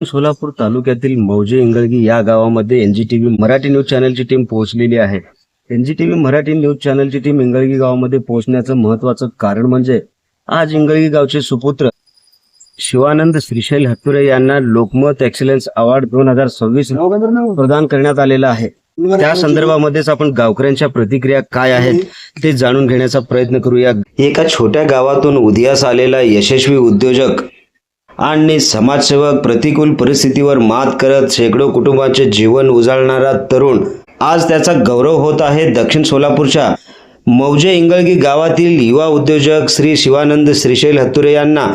सोलापूर तालुक्यातील मौजे इंगळगी या गावामध्ये एनजीटीव्ही मराठी न्यूज चॅनलची टीम पोहोचलेली आहे. एनजीटीव्ही मराठी न्यूज चॅनलची टीम इंगळगी गावामध्ये पोहोचण्याचं महत्वाचं कारण म्हणजे आज इंगळगी गावचे सुपुत्र शिवानंद श्रीशैल हत्तुरे यांना लोकमत एक्सलन्स अवॉर्ड 2026 प्रदान करण्यात आलेला आहे. त्या संदर्भामध्येच आपण गावकऱ्यांच्या प्रतिक्रिया काय आहेत ते जाणून घेण्याचा प्रयत्न करूया. एका छोट्या गावातून उदयास आलेला यशस्वी उद्योजक आणि समाजसेवक, प्रतिकूल परिस्थितीवर मात करत शेकडो कुटुंबांचे जीवन उजाळणारा तरुण, आज त्याचा गौरव होत आहे. दक्षिण सोलापूरच्या मौजे इंगळगी गावातील युवा उद्योजक श्री शिवानंद श्रीशैल हत्तुरे यांना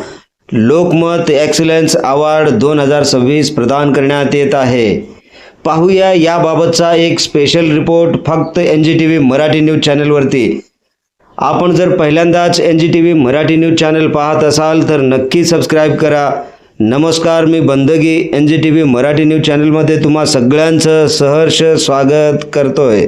लोकमत एक्सलन्स अवॉर्ड 2026 प्रदान करण्यात येत आहे. पाहूया याबाबतचा एक स्पेशल रिपोर्ट फक्त एनजीटीव्ही मराठी न्यूज चॅनलवरती. आपण जर पहिल्यांदाच एनजीटीव्ही मराठी न्यूज चॅनल पाहत असाल तर नक्की सबस्क्राईब करा. नमस्कार, मी बंदगी एनजीटीव्ही मराठी न्यूज चॅनलमध्ये तुम्हा सगळ्यांचं सहर्ष स्वागत करतोय.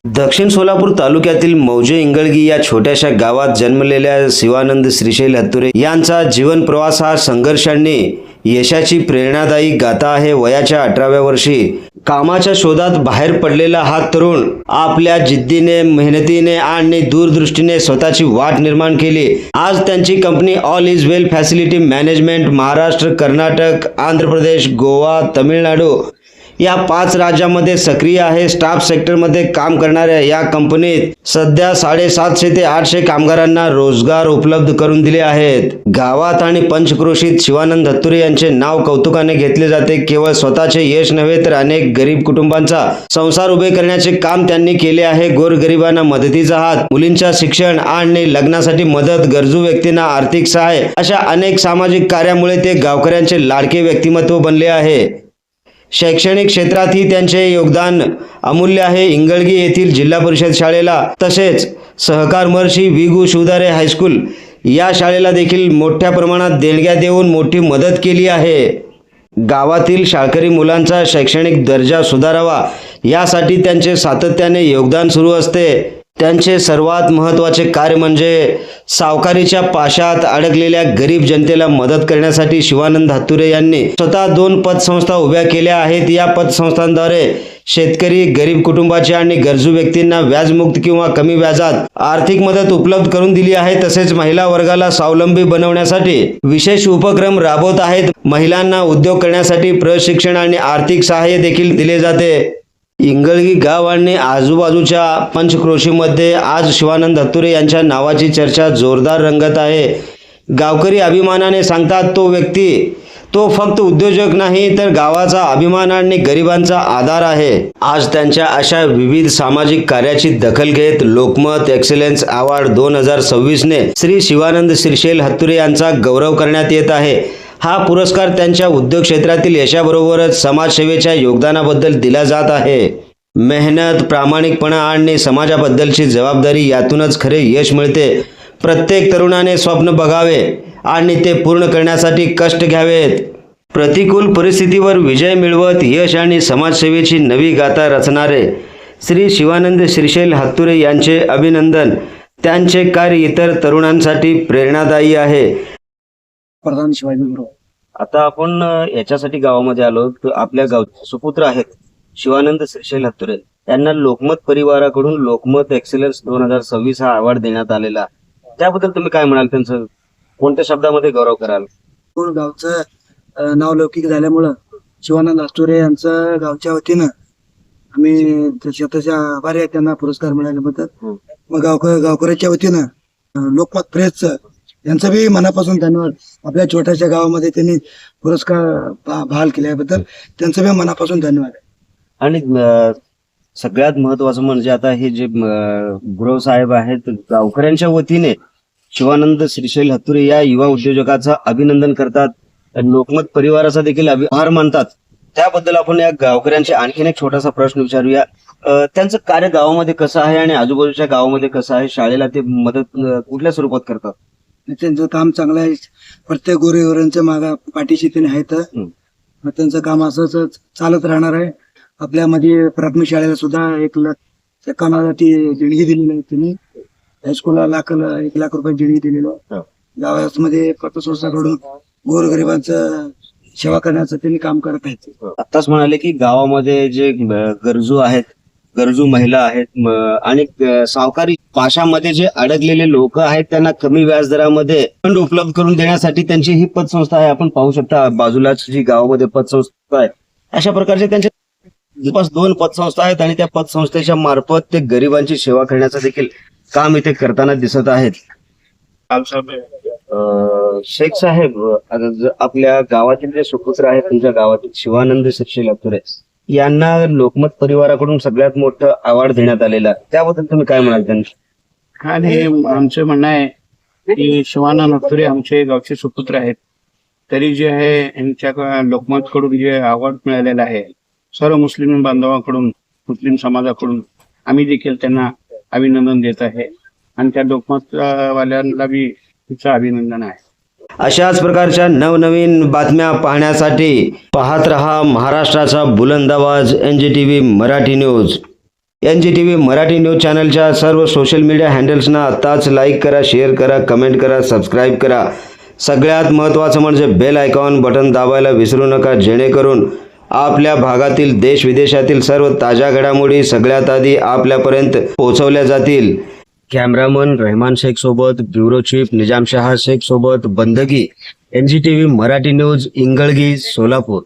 दक्षिण सोलापूर तालुक्यातील मौजे इंगळगी या छोट्याशा गावात जन्मलेल्या शिवानंद श्रीशैल हत्तुरे यांचा जीवन प्रवास हा संघर्षांनी यशाची प्रेरणादायी गाथा आहे. वयाच्या 18व्या वर्षी कामाच्या शोधात बाहेर पडलेला हा तरुण आपल्या जिद्दीने, मेहनतीने आणि दूरदृष्टीने स्वतःची वाट निर्माण केली. आज त्यांची company all is well facility management Maharashtra, Karnataka, Andhra Pradesh, Goa, Tamil Nadu या 5 राज्यांमध्ये सक्रिय आहे. स्टाफ सेक्टरमध्ये काम करणाऱ्या या कंपनीत सध्या 750 ते 800 कामगारांना रोजगार उपलब्ध करून दिले आहेत. गावात आणि पंचक्रोशीत शिवानंद हत्तुरे यांचे नाव कौतुकाने घेतले जाते. केवळ स्वतःचे यश नव्हे तर अनेक गरीब कुटुंबांचा संसार उभे करण्याचे काम त्यांनी केले आहे. गोरगरिबांना मदतीचा हात, मुलींच्या शिक्षण आणि लग्नासाठी मदत, गरजू व्यक्तींना आर्थिक सहाय्य अशा अनेक सामाजिक कार्यामुळे ते गावकऱ्यांचे लाडके व्यक्तिमत्व बनले आहे. शैक्षणिक क्षेत्रातही त्यांचे योगदान अमूल्य आहे. इंगळगी येथील जिल्हा परिषद शाळेला तसेच सहकार महर्षी विगू शिवदारे हायस्कूल या शाळेला देखील मोठ्या प्रमाणात देणग्या देऊन मोठी मदत केली आहे. गावातील शाळकरी मुलांचा शैक्षणिक दर्जा सुधारावा यासाठी त्यांचे सातत्याने योगदान सुरू असते. त्यांचे सर्वात महत्त्वाचे कार्य म्हणजे सावकारीच्या पाशात अडकलेल्या गरीब जनतेला मदत करण्यासाठी शिवानंद हत्तुरे यांनी स्वतः 2 पतसंस्था उभ्या केल्या आहेत. या पतसंस्थांद्वारे शेतकरी, गरीब कुटुंबाचे आणि गरजू व्यक्तींना व्याजमुक्त किंवा कमी व्याजात आर्थिक मदत उपलब्ध करून दिली आहे. तसेच महिला वर्गाला स्वावलंबी बनवण्यासाठी विशेष उपक्रम राबवत आहेत. महिलांना उद्योग करण्यासाठी प्रशिक्षण आणि आर्थिक सहाय्य देखील दिले जाते. इंगळगी गाव आणि आजूबाजूच्या पंचक्रोशीमध्ये आज शिवानंद हत्तुरे यांच्या नावाची चर्चा जोरदार रंगत आहे. गावकरी अभिमानाने सांगतात, तो फक्त उद्योजक नाही तर गावाचा अभिमान आणि गरिबांचा आधार आहे. आज त्यांच्या अशा विविध सामाजिक कार्याची दखल घेत लोकमत एक्सलन्स अवॉर्ड 2026 ने श्री शिवानंद श्रीशैल हत्तुरे यांचा गौरव करण्यात येत आहे. हा पुरस्कार त्यांच्या उद्योग क्षेत्रातील यशाबरोबरच समाजसेवेच्या योगदानाबद्दल दिला जात आहे. मेहनत, प्रामाणिकपणा आणि समाजाबद्दलची जबाबदारी यातूनच खरे यश मिळते. प्रत्येक तरुणाने स्वप्न बघावे आणि ते पूर्ण करण्यासाठी कष्ट घ्यावेत. प्रतिकूल परिस्थितीवर विजय मिळवत यश आणि समाजसेवेची नवी गाथा रचणारे श्री शिवानंद श्रीशैल हत्तुरे यांचे अभिनंदन. त्यांचे कार्य इतर तरुणांसाठी प्रेरणादायी आहे. प्रधान शिवाजी बरोबर. आता आपण याच्यासाठी गावामध्ये आलो तर आपल्या गावचे सुपुत्र आहेत शिवानंद श्रीशैल हत्तुरे यांना लोकमत परिवाराकडून लोकमत एक्सलन्स 2026 हा अवॉर्ड देण्यात आलेला. त्याबद्दल तुम्ही काय म्हणाल? त्यांचं कोणत्या शब्दामध्ये गौरव कराल? गावचं नाव लौकिक झाल्यामुळं शिवानंद हत्तुरे यांचं गावच्या वतीनं आम्ही स्वतःच्या आभारी आहे त्यांना पुरस्कार मिळाल्याबद्दल. मग गावकऱ्याच्या वतीनं लोकमत प्रेसचं यांचं बी मनापासून धन्यवाद. आपल्या छोट्याशा गावामध्ये त्यांनी पुरस्कार बहाल केल्याबद्दल त्यांचं बी मनापासून धन्यवाद. आणि सगळ्यात महत्वाचं म्हणजे आता हे जे गुरव साहेब आहेत गावकऱ्यांच्या वतीने शिवानंद श्रीशैल हत्तुरे या युवा उद्योजकाचं अभिनंदन करतात. लोकमत परिवाराचा देखील आभार मानतात. त्याबद्दल आपण या गावकऱ्यांचे आणखीन एक छोटासा प्रश्न विचारूया. त्यांचं कार्य गावामध्ये कसं आहे आणि आजूबाजूच्या गावामध्ये कसं आहे? शाळेला ते मदत कुठल्या स्वरूपात करतात? त्यांचं काम चांगलं आहे. प्रत्येक गोरेगोरांच्या मागा पाठीशी त्यांनी आहेत. त्यांचं काम असंच चालत राहणार आहे. आपल्यामध्ये प्राथमिक शाळेला सुद्धा 1 लाख कामासाठी देणगी दिलेली आहे त्यांनी. हायस्कूलला 1 लाख रुपये देणगी दिलेलं. गावामध्ये पतसंस्थाकडून गोरगरिबांचं सेवा करण्याचं त्यांनी काम करत आहेत. आताच म्हणाले की गावामध्ये जे गरजू आहेत, गरजू महिला आहेत आणि सावकारी पाशामध्ये जे अडकलेले लोक आहेत त्यांना कमी व्याजदरामध्ये फंड उपलब्ध करून देण्यासाठी त्यांची ही पतसंस्था आहे. आपण पाहू शकता बाजूलाच जी गावामध्ये पतसंस्था आहे, अशा प्रकारचे त्यांचे जवळपास 2 पतसंस्था आहेत आणि त्या पतसंस्थेच्या मार्फत ते गरिबांची सेवा करण्याचं देखील काम इथे करताना दिसत आहेत. शेख साहेब, आता आपल्या गावातील जे सुपुत्र आहेत, तुमच्या गावातील शिवानंद सक्षी लातुरे यांना लोकमत परिवाराकडून सगळ्यात मोठं अवॉर्ड देण्यात आलेला, त्याबद्दल तुम्ही काय म्हणाल त्यांनी? आणि आमचं म्हणणं आहे की शिवानंद लातुरे आमचे गावचे सुपुत्र आहेत, तरी जे आहे यांच्या लोकमत कडून जे अवॉर्ड मिळालेला आहे, सर्व मुस्लिम बांधवांकडून, मुस्लिम समाजाकडून आम्ही देखील त्यांना अभिनंदन देत आहे आणि त्या लोकमत वाल्यांना बी तिचं अभिनंदन आहे. अशाच प्रकारच्या नवनवीन बातम्या पाहण्यासाठी पाहत रहा महाराष्ट्राचा बुलंद आवाज NGTV Marathi news. NGTV Marathi news चॅनलच्या सर्व सोशल मीडिया हँडल्सना आत्ताच लाईक करा, शेअर करा, कमेंट करा, सबस्क्राईब करा. सगळ्यात महत्त्वाचं म्हणजे बेल आयकॉन बटन दाबायला विसरू नका, जेणेकरून आपल्या भागातील देश विदेशातील सर्व ताज्या घडामोडी सगळ्यात आधी आपल्यापर्यंत पोहोचवल्या जातील. कॅमेरामन रहमान शेख सोबत, ब्युरो चीफ निजाम शहा शेख सोबत, बंदगी NGTV मराठी न्यूज, इंगळगी, सोलापूर.